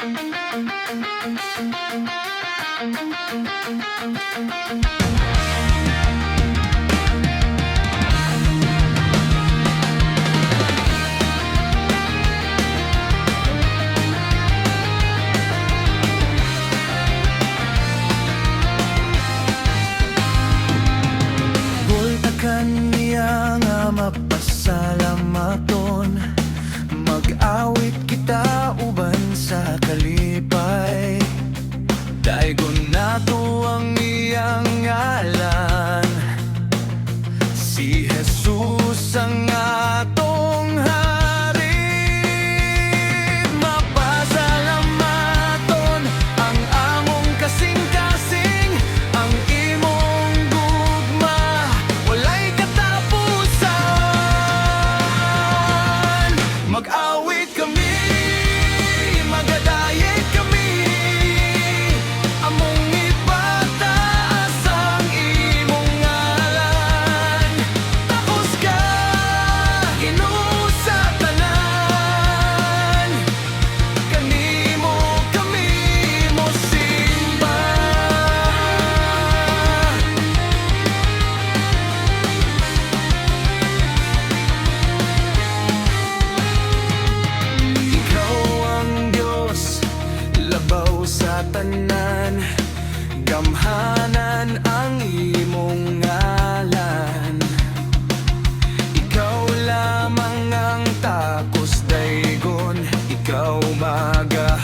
Bultakan niya nga mapasalamaton, mag-awit kita uban sa kalipay. Daigon nato ang iyang ngalan, si Jesus ang atong hari. Mapasalamaton ang among kasing-kasing, ang imong gugma walay katapusan. Mag-awit kami, magadayeg kami, among ipataas ang imong ngalan. Tapos ka, Ginoo sa tanan, kanimo kami mosimba. Ikaw ang Diyos, labaw sa tanan, gamhanan ang imong ngalan. Ikaw lamang ang takos daigon, ikaw magahan.